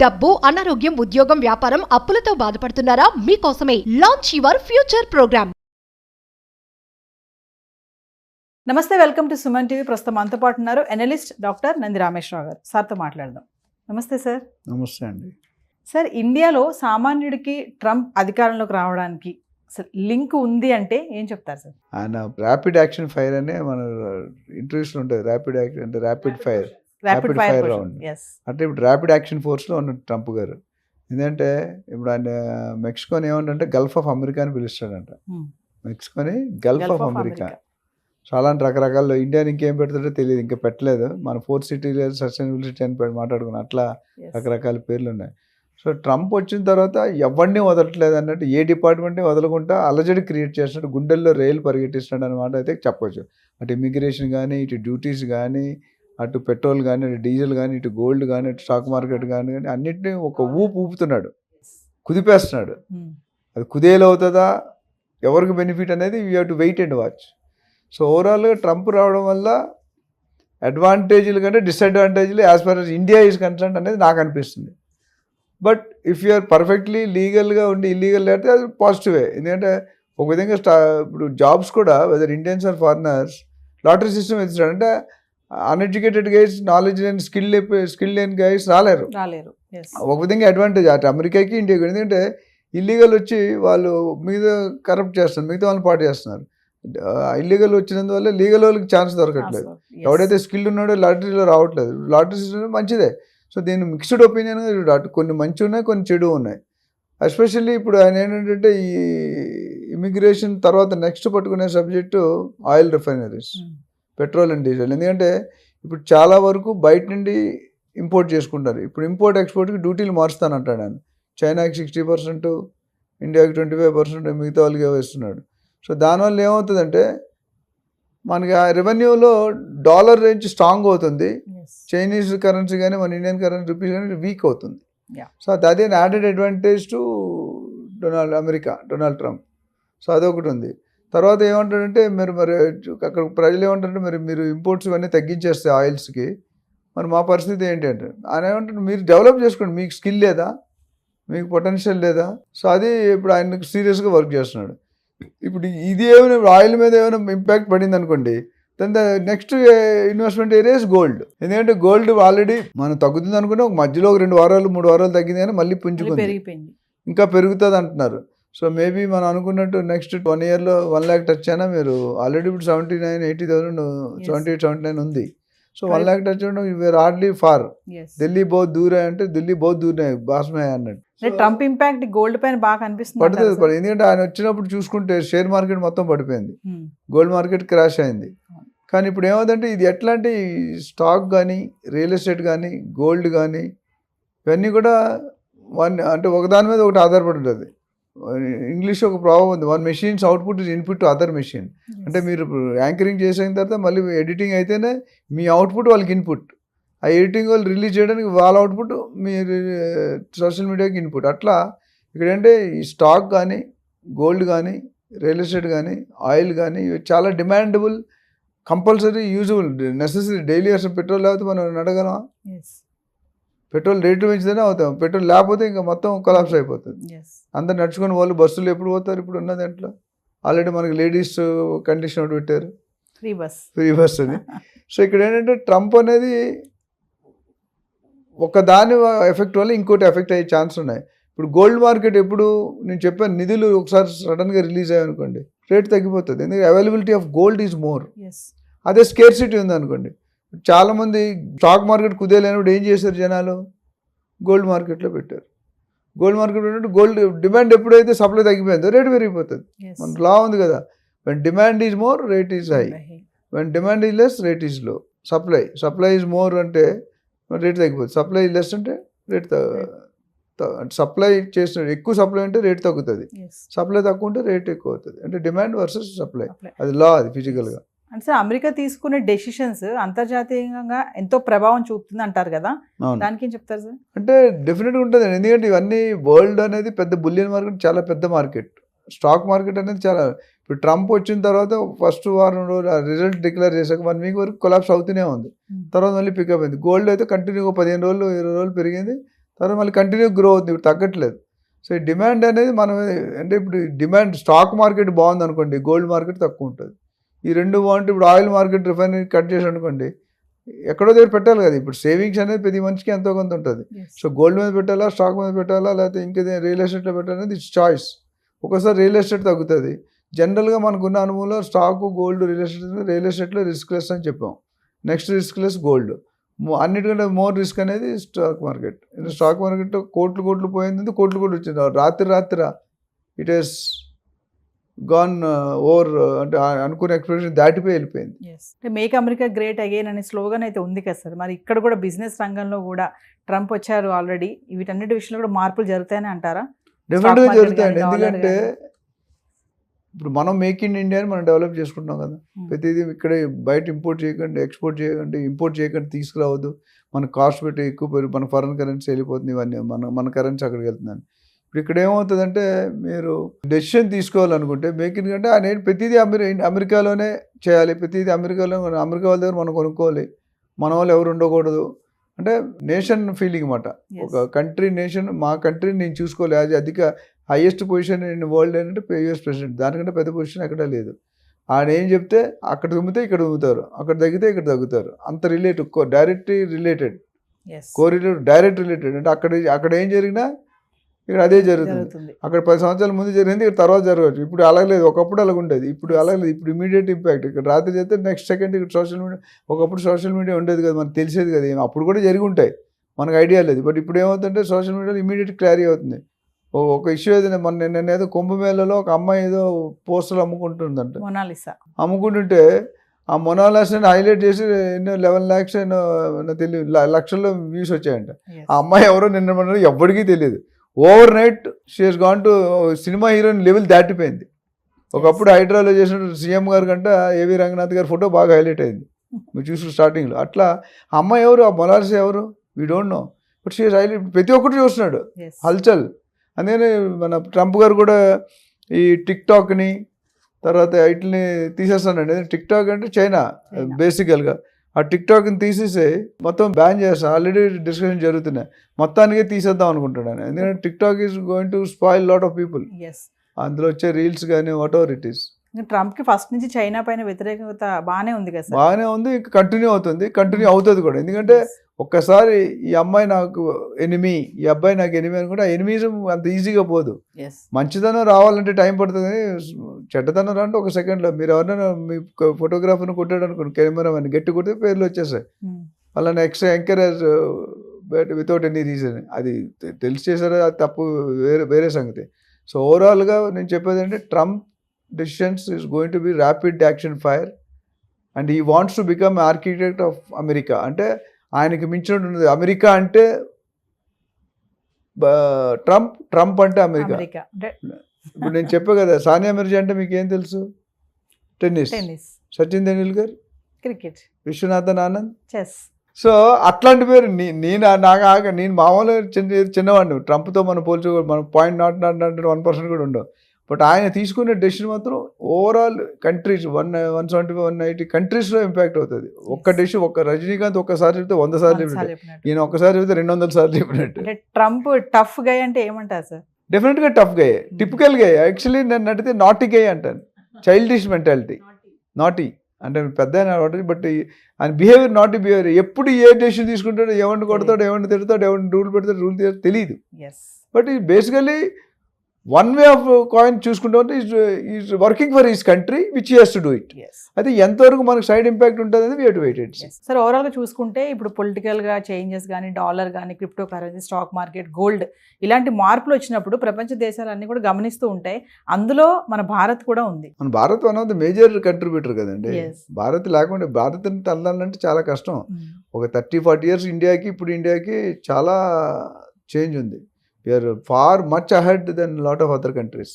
డబ్బు, అనారోగ్యం, ఉద్యోగం, వ్యాపారం, అప్పులతో బాధపడుతున్నారా? మీకోసమే లాంచ్ యువర్ ఫ్యూచర్ ప్రోగ్రామ్. నమస్తే, వెల్కమ్ టు సుమన్ టీవీ. ప్రస్తుతం మనతో పాటు ఉన్నారు ఎనలిస్ట్ డాక్టర్ నంది రామేశ్వరరావు గారు. సార్తో మాట్లాడదాం. నమస్తే సార్. నమస్తే అండి. సార్, ఇండియాలో సామాన్యుడికి ట్రంప్ అధికారంలోకి రావడానికి లింక్ ఉంది అంటే ఏం చెప్తారు సార్? ఆయన ర్యాపిడ్ యాక్షన్ ఫైర్ అనే మన ఇంటర్వ్యూస్లో ఉంటుంది. ర్యాపిడ్ యాక్షన్ అంటే ర్యాపిడ్ ఫైర్ రౌండ్. అంటే ఇప్పుడు ర్యాపిడ్ యాక్షన్ ఫోర్స్లో ఉన్న ట్రంప్ గారు. ఎందుకంటే ఇప్పుడు ఆయన మెక్సికోని ఏమంటే గల్ఫ్ ఆఫ్ అమెరికా అని పిలుస్తాడంట. మెక్సికోని గల్ఫ్ ఆఫ్ అమెరికా. సో అలాంటి రకరకాల ఇండియాని ఇంకేం పెడతాడో తెలియదు, ఇంకా పెట్టలేదు. మన 4 సిటీలు సస్టైనబిలిటీ అని మాట్లాడుకున్నాం. అట్లా రకరకాల పేర్లు ఉన్నాయి. సో ట్రంప్ వచ్చిన తర్వాత ఎవరిని వదలట్లేదు అన్నట్టు, ఏ డిపార్ట్మెంట్ని వదలకుండా అలజడి క్రియేట్ చేస్తున్నాడు, గుండెల్లో రైలు పరిగెట్టిస్తున్నాడు అనమాట అయితే చెప్పొచ్చు. అటు ఇమిగ్రేషన్ కానీ, ఇటు డ్యూటీస్ కానీ, అటు పెట్రోల్ కానీ, అటు డీజిల్ కానీ, ఇటు గోల్డ్ కానీ, ఇటు స్టాక్ మార్కెట్ కానీ అన్నింటినీ ఒక ఊపుతున్నాడు, కుదిపేస్తున్నాడు. అది కుదేలు అవుతుందా, ఎవరికి బెనిఫిట్ అనేది we have to wait and watch. So ఓవరాల్గా ట్రంప్ రావడం వల్ల అడ్వాంటేజ్లు కంటే డిసడ్వాంటేజ్లు as far as India is concern అనేది నాకు అనిపిస్తుంది. బట్ ఇఫ్ యూఆర్ పర్ఫెక్ట్లీ లీగల్గా ఉండి ఇల్లీగల్ అయితే అది పాజిటివే. ఎందుకంటే ఒక విధంగా ఇప్పుడు జాబ్స్ కూడా whether Indians or foreigners lottery system ఇస్తాడు. అంటే అన్ఎడ్యుకేటెడ్ గైస్, నాలెడ్జ్ లేని స్కిల్ లేని గైస్ రాలేరు. ఒక విధంగా అడ్వాంటేజ్ అటు అమెరికాకి ఇండియాకి. ఎందుకంటే ఇల్లీగల్ వచ్చి వాళ్ళు మీద కరప్ట్ చేస్తున్నారు, మిగతా వాళ్ళని పాటు చేస్తున్నారు. ఇల్లీగల్ వచ్చినందువల్ల లీగల్ వాళ్ళకి ఛాన్స్ దొరకట్లేదు. ఎవడైతే స్కిల్ ఉన్నాడో లాటరీలో రావట్లేదు. లాటరీ సిస్టమ్ మంచిదే. సో దీని మిక్స్డ్ ఒపీనియన్ అటు కొన్ని మంచి ఉన్నాయి, కొన్ని చెడు ఉన్నాయి. ఎస్పెషల్లీ ఇప్పుడు ఆయన ఏంటంటే ఈ ఇమిగ్రేషన్ తర్వాత నెక్స్ట్ పట్టుకునే subject oil refineries, petrol and diesel. ఎందుకంటే ఇప్పుడు చాలా వరకు బయట నుండి ఇంపోర్ట్ చేసుకుంటారు. ఇప్పుడు ఇంపోర్ట్ ఎక్స్పోర్ట్కి డ్యూటీలు మారుస్తానంటాడు ఆయన. చైనాకి 60%, ఇండియాకి 25%, మిగతా వాళ్ళకి వేస్తున్నాడు. సో దానివల్ల ఏమవుతుందంటే మనకి ఆ రెవెన్యూలో డాలర్ రేంజ్ స్ట్రాంగ్ అవుతుంది, చైనీస్ కరెన్సీ కానీ మన ఇండియన్ కరెన్సీ రూపీస్ కానీ వీక్ అవుతుంది. సో అదే added advantage to Donald Trump. So అదొకటి ఉంది. తర్వాత ఏమంటాడంటే మరి అక్కడ ప్రజలు ఏమంటారంటే మీరు ఇంపోర్ట్స్ ఇవన్నీ తగ్గించేస్తే ఆయిల్స్కి మరి మా పరిస్థితి ఏంటి అంటే ఆయన ఏమంటారు, మీరు డెవలప్ చేసుకోండి, మీకు స్కిల్ లేదా, మీకు పొటెన్షియల్ లేదా. సో అది ఇప్పుడు ఆయన సీరియస్గా వర్క్ చేస్తున్నాడు. ఇప్పుడు ఇది ఏమైనా ఆయిల్ మీద ఏమైనా ఇంపాక్ట్ పడింది అనుకోండి, దాని next investment area is gold. ఎందుకంటే గోల్డ్ ఆల్రెడీ మనం తగ్గుతుంది అనుకుంటే ఒక మధ్యలో 2 వారాలు 3 వారాలు తగ్గింది కానీ మళ్ళీ పుంజుకుంది, ఇంకా పెరుగుతుంది అంటున్నారు. సో మేబీ మనం అనుకున్నట్టు నెక్స్ట్ 1 yearలో 1 lakh టచ్ అయినా మీరు ఆల్రెడీ ఇప్పుడు 79,000-80,000 78-79 ఉంది. సో 1 lakh టచ్ ఉండడం వేర్ హార్డ్లీ ఫార్. ఢిల్లీ బహుత్ దూరే అంటే ఢిల్లీ బహుత్ దూరే బాస్మే అన్నట్టు. ట్రంప్ ఇంపాక్ట్ గోల్డ్ పైన బాగా కనిపిస్తుంది. పడుతుంది. ఎందుకంటే ఆయన వచ్చినప్పుడు చూసుకుంటే షేర్ మార్కెట్ మొత్తం పడిపోయింది, గోల్డ్ మార్కెట్ క్రాష్ అయింది. కానీ ఇప్పుడు ఏమవుతుందంటే ఇది ఎట్లాంటి స్టాక్ కానీ, రియల్ ఎస్టేట్ కానీ, గోల్డ్ కానీ ఇవన్నీ కూడా అంటే ఒకదాని మీద ఒకటి ఆధారపడి ఉంటుంది. ఇంగ్లీష్ ఒక ప్రాబ్లం ఉంది, one machines output is input to other machine. అంటే మీరు యాంకరింగ్ చేసిన తర్వాత మళ్ళీ ఎడిటింగ్ అయితేనే మీ అవుట్పుట్ వాళ్ళకి ఇన్పుట్, ఆ ఎడిటింగ్ వాళ్ళు రిలీజ్ చేయడానికి వాళ్ళ అవుట్పుట్ మీరు సోషల్ మీడియాకి ఇన్పుట్. అట్లా ఇక్కడ అంటే ఈ స్టాక్ కానీ, గోల్డ్ కానీ, రియల్ ఎస్టేట్ కానీ, ఆయిల్ కానీ ఇవి చాలా demandable, compulsory, usable, necessary. Daily అసలు పెట్రోల్ లేకపోతే మనం నడగలమా? పెట్రోల్ రేట్లు పెంచితేనే అవుతాం, పెట్రోల్ లేకపోతే ఇంకా మొత్తం కొలాప్స్ అయిపోతుంది. అందరు నడుచుకుని వాళ్ళు బస్సులు ఎప్పుడు పోతారు? ఇప్పుడు ఉన్న దాంట్లో ఆల్రెడీ మనకి లేడీస్ కండిషన్ ఒకటి పెట్టారు, ఫ్రీ బస్ అని. సో ఇక్కడ ఏంటంటే ట్రంప్ అనేది ఒక దాని ఎఫెక్ట్ వల్ల ఇంకోటి ఎఫెక్ట్ అయ్యే ఛాన్స్ ఉన్నాయి. ఇప్పుడు గోల్డ్ మార్కెట్ ఎప్పుడు నేను చెప్పాను, నిధులు ఒకసారి సడన్గా రిలీజ్ అయ్యాయనుకోండి రేట్ తగ్గిపోతుంది. ఎందుకంటే availability of gold is more. అదే స్కేర్సిటీ ఉందనుకోండి, చాలామంది స్టాక్ మార్కెట్ కుదేలేనప్పుడు ఏం చేశారు జనాలు, గోల్డ్ మార్కెట్లో పెట్టారు. గోల్డ్ మార్కెట్ పెట్టినట్టు గోల్డ్ డిమాండ్ ఎప్పుడైతే సప్లై తగ్గిపోయిందో రేట్ పెరిగిపోతుంది. మనకు లా ఉంది కదా, when demand is more rate is high, when demand is less rate is low. Supply is more అంటే రేట్ తగ్గిపోతుంది, సప్లై లెస్ అంటే రేట్ సప్లై చేసిన ఎక్కువ సప్లై అంటే రేట్ తగ్గుతుంది, సప్లై తక్కువ ఉంటే రేట్ ఎక్కువ అవుతుంది. అంటే డిమాండ్ వర్సెస్ సప్లై, అది లా, అది ఫిజికల్గా. అంటే సార్ అమెరికా తీసుకునే డెసిషన్స్ అంతర్జాతీయంగా ఎంతో ప్రభావం చూపుతుంది అంటారు కదా, దానికి ఏం చెప్తారు సార్? అంటే డెఫినెట్గా ఉంటుంది. ఎందుకంటే ఇవన్నీ వరల్డ్ అనేది పెద్ద బులియన్ మార్కెట్, చాలా పెద్ద మార్కెట్. స్టాక్ మార్కెట్ అనేది చాలా, ఇప్పుడు ట్రంప్ వచ్చిన తర్వాత ఫస్ట్ వారం రోజులు రిజల్ట్ డిక్లేర్ చేశాక 1 వీక్ వరకు కొలాప్స్ అవుతూనే ఉంది, తర్వాత మళ్ళీ పికప్ అయింది. గోల్డ్ అయితే కంటిన్యూగా 15 రోజులు 20 రోజులు పెరిగింది, తర్వాత మళ్ళీ కంటిన్యూ గ్రో అవుతుంది, ఇప్పుడు తగ్గట్లేదు. సో ఈ డిమాండ్ అనేది మనం అంటే ఇప్పుడు డిమాండ్ స్టాక్ మార్కెట్ బాగుంది అనుకోండి, గోల్డ్ మార్కెట్ తక్కువ ఉంటుంది. ఈ రెండు బాగుంటే ఇప్పుడు ఆయిల్ మార్కెట్ రిఫైనరీ కట్ చేసి అనుకోండి, ఎక్కడో దగ్గర పెట్టాలి కదా. ఇప్పుడు సేవింగ్స్ అనేది ప్రతి మనిషికి ఎంతో కొంత ఉంటుంది. సో గోల్డ్ మీద పెట్టాలా, స్టాక్ మీద పెట్టాలా, లేకపోతే ఇంకేదైనా రియల్ ఎస్టేట్లో పెట్టాలనేది ఇట్స్ చాయిస్. ఒకసారి రియల్ ఎస్టేట్ తగ్గుతుంది. జనరల్గా మనకున్న అనుభవంలో స్టాక్, గోల్డ్, రియల్ ఎస్టేట్లో రిస్క్ లెస్ అని చెప్పాం. నెక్స్ట్ రిస్క్ లెస్ గోల్డ్, అన్నిటికంటే మోర్ రిస్క్ అనేది స్టాక్ మార్కెట్. స్టాక్ మార్కెట్ కోట్లు పోయింది, కోట్లు వచ్చింది రాత్రి ఇట్ హెస్ గాన్ ఓవర్, అంటే అనుకునే ఎక్స్పెక్టేషన్ దాటిపోయి వెళ్ళిపోయింది. మేక్ అమెరికా గ్రేట్ అగైన్ అనే స్లోగన్ అయితే ఉంది కదా సార్. మరి ఇక్కడ కూడా బిజినెస్ రంగంలో కూడా ట్రంప్ వచ్చారు ఆల్రెడీ, వీటన్నిటి విషయంలో కూడా మార్పులు జరుగుతాయని అంటారా? డెఫినెట్గా జరుగుతాయండి. ఎందుకంటే ఇప్పుడు మనం మేక్ ఇన్ ఇండియాని మనం డెవలప్ చేసుకుంటున్నాం కదా. ప్రతిదీ ఇక్కడే బయట ఇంపోర్ట్ చేయకండి, ఎక్స్పోర్ట్ చేయకండి, ఇంపోర్ట్ చేయకండి, తీసుకురావద్దు, మన కాస్ట్ పెట్టి ఎక్కువ పెరిగి మన ఫారెన్ కరెన్సీ వెళ్ళిపోతుంది, ఇవన్నీ మన కరెన్సీ అక్కడికి వెళ్తుందని. ఇప్పుడు ఇక్కడ ఏమవుతుందంటే మీరు డెసిషన్ తీసుకోవాలనుకుంటే మేక్ ఇన్ కంటే ఆయన ప్రతిదీ అమెరికాలోనే చేయాలి, ప్రతిదీ అమెరికా వాళ్ళ దగ్గర మనం కొనుక్కోవాలి, మన వాళ్ళు ఎవరు ఉండకూడదు. అంటే నేషన్ ఫీలింగ్ అన్నమాట. ఒక కంట్రీ నేషన్, మా కంట్రీని నేను చూసుకోవాలి. అది అధిక హైయెస్ట్ పొజిషన్ ఇన్ వరల్డ్ ఏంటంటే యూఎస్ ప్రెసిడెంట్, దానికంటే పెద్ద పొజిషన్ ఎక్కడా లేదు. ఆయన ఏం చెప్తే అక్కడ తుమ్మితే ఇక్కడ తుమ్ముతారు, అక్కడ తగ్గితే ఇక్కడ తగ్గుతారు. అంత related, directly related, direct related. అంటే అక్కడ ఏం జరిగినా ఇక్కడ అదే జరుగుతుంది. అక్కడ 10 సంవత్సరాల ముందు జరిగింది, ఇక్కడ తర్వాత జరగవచ్చు. ఇప్పుడు అలాగ లేదు, ఒకప్పుడు అలాగ ఉండేది, ఇప్పుడు అలాగ లేదు. ఇప్పుడు ఇమీడియట్ ఇంపాక్ట్. ఇక్కడ రాత్రి చేస్తే నెక్స్ట్ సెకండ్ ఇక్కడ సోషల్ మీడియా, ఒకప్పుడు సోషల్ మీడియా ఉండేది కదా, మనకు తెలిసేది కదా, అప్పుడు కూడా జరిగి ఉంటాయి, మనకు ఐడియా లేదు. బట్ ఇప్పుడు ఏమవుతుందంటే సోషల్ మీడియాలో ఇమీడియట్ క్లారీ అవుతుంది. ఒక ఇష్యూ ఏదైనా నేను ఏదో కుంభమేళలో ఒక అమ్మాయి ఏదో పోస్టర్లు అమ్ముకుంటుందంట, అమ్ముకుంటుంటే ఆ మొనాలిసాని హైలైట్ చేసి ఎన్నో 11 lakhs ఎన్నో తెలియదు లక్షల్లో వ్యూస్ వచ్చాయంట. ఆ అమ్మాయి ఎవరో నిన్న ఎవ్వడికి తెలియదు. Over night she has gone to cinema heroine level దాటిపోయింది. ఒకప్పుడు హైడ్రాలో చేసిన సీఎం గారి కంటే ఏవి రంగనాథ్ గారి ఫోటో బాగా హైలైట్ అయింది, మీరు చూసిన స్టార్టింగ్లో. అట్లా ఆ అమ్మాయి ఎవరు, ఆ మొనాలిసా ఎవరు, we don't know. But she has highlight, ప్రతి ఒక్కటి చూస్తున్నాడు హల్చల్. అందుకని మన ట్రంప్ గారు కూడా ఈ టిక్ టాక్ని తర్వాత వీటిని తీసేస్తానండి. టిక్ టాక్ అంటే చైనా బేసికల్గా. ఆ టిక్ టాక్ని తీసేసి మొత్తం బ్యాన్ చేస్తాను, ఆల్రెడీ డిస్కషన్ జరుగుతున్నాయి, మొత్తానికే తీసేద్దాం అనుకుంటున్నాను. ఎందుకంటే TikTok is going to spoil lot of people. అందులో వచ్చే రీల్స్ కానీ వాట్ ఎవర్ ఇట్ ఈస్. ట్రంప్కి ఫస్ట్ నుంచి చైనా పైన వ్యతిరేకత బాగానే ఉంది కదా, బాగానే ఉంది, ఇంకా కంటిన్యూ అవుతుంది కూడా. ఎందుకంటే ఒక్కసారి ఈ అమ్మాయి నాకు ఎనిమి, ఈ అబ్బాయి నాకు ఎనిమి అనుకుంటే ఆ ఎనిమిజం అంత ఈజీగా పోదు. మంచిదనం రావాలంటే టైం పడుతుంది, చెడ్డదనం అంటే ఒక సెకండ్లో. మీరు ఎవరైనా మీ ఫోటోగ్రాఫర్ని కొట్టాడు అనుకోండి, కెమెరామెన్ గట్టి కొడితే పేర్లు వచ్చేసాయి. వాళ్ళని ఎంకరేజ్ వితౌట్ ఎనీ రీజన్, అది తెలిసి చేశారో అది తప్పు, వేరే సంగతి. సో ఓవరాల్గా నేను చెప్పేది అంటే Trump decisions is going to be rapid action fire and he wants to become architect of America. అంటే ఆయనకి మించినట్టు అమెరికా అంటే ట్రంప్ అంటే అమెరికా. ఇప్పుడు నేను చెప్పా కదా, సానియా మిర్జా అంటే మీకు ఏం తెలుసు, tennis. Sachin Tendulkar cricket, Viswanathan Anand chess. So అట్లాంటి పేరు నేను మామూలుగా చిన్నవాడిని. ట్రంప్తో మనం పోల్చుకో, మన 0.001% కూడా ఉండవు. బట్ ఆయన తీసుకునే డెసిషన్ మాత్రం ఓవరాల్ కంట్రీస్ 170, 180 కంట్రీస్లో ఇంపాక్ట్ అవుతుంది. ఒక్క డెసిషన్, ఒక్క రజనీకాంత్ ఒక్కసారి చెప్తే 100 సార్లు చెప్పినట్టు, ఈయన ఒక్కసారి చెప్తే 200 సార్లు చెప్పినట్టు. ట్రంప్ టఫ్ గై అంటే ఏమంటారు సార్? డెఫినెట్గా టఫ్ గై, టిపికల్ గై. యాక్చువల్లీ నన్ను అడిగితే నాటీ గై అంటాను, చైల్డిష్ మెంటాలిటీ. నాటీ అంటే పెద్ద అయిన, బట్ ఆయన బిహేవియర్ నాటీ బిహేవియర్. ఎప్పుడు ఏ డెసిషన్ తీసుకుంటాడో, ఎవరిని కొడతాడు, ఎవరిని తిడతాడు, ఎవరిని రూల్ పెడతాడు, రూల్ తెలియదు. బట్ ఈ basically one way of coin చూసుకుంటే is working for his country which he has to do it. అయితే ఎంతవరకు మనకు సైడ్ ఇంపాక్ట్ ఉంటుంది అనేది we have to wait it. Sir ఓవరాల్గా చూసుకుంటే ఇప్పుడు పొలిటికల్గా చేంజెస్ కానీ, డాలర్ కానీ, crypto currency, stock market, gold, ఇలాంటి మార్పులు వచ్చినప్పుడు ప్రపంచ దేశాలన్నీ కూడా గమనిస్తూ ఉంటాయి. అందులో మన భారత్ కూడా ఉంది. మన Bharat one of the major contributor కదండి. భారత్ లేకుండా భారత్ అల్లాలంటే చాలా కష్టం. ఒక 30-40 years ఇండియాకి, ఇప్పుడు ఇండియాకి చాలా చేంజ్ ఉంది. We're far much ahead then lot of other countries.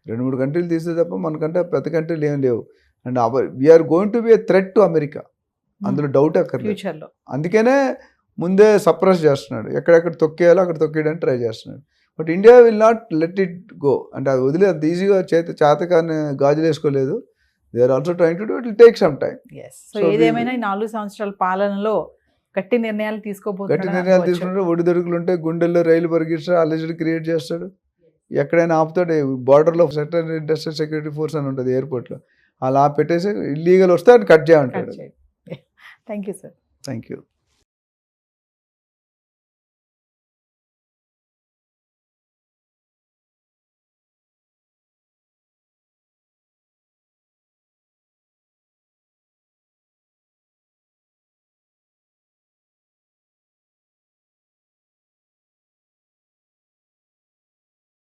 2-3 కంట్రీలు తీస్తే తప్ప మనకంటే పెద్ద కంట్రీలు ఏం లేవు. And we're going to be a threat to America, అందులో డౌట్ అక్కర్లేదు. అందుకనే ముందే సప్రెస్ చేస్తున్నాడు, ఎక్కడెక్కడ తొక్కేయాలో అక్కడ తొక్కేయడానికి ట్రై చేస్తున్నాడు. But India will not let it go. అంటే అది వదిలే అంత ఈజీగా చేతకాన్ని గాజులు వేసుకోలేదు. They are also trying to do, it will take some time. So ఏదేమైనా ఈ 4 సంవత్సరాల పాలనలో గట్టి నిర్ణయాలు గట్టి తీసుకోబోతున్నాడు నిర్ణయాలు అనుకోవచ్చు. తీసుకుంటే ఒడిదొడుకులు ఉంటే గుండెల్లో రైలు పరిగిస్తాడు, అలజడి క్రియేట్ చేస్తాడు, ఎక్కడైనా ఆపుతాడు. బార్డర్లో సెంట్రల్ ఇండస్ట్రియల్ సెక్యూరిటీ ఫోర్స్ అని ఉంటుంది ఎయిర్పోర్ట్లో, అలా పెట్టేసి ఇల్లీగల్ వస్తే అది కట్ చేయమంటాడు. Thank you sir. Thank you.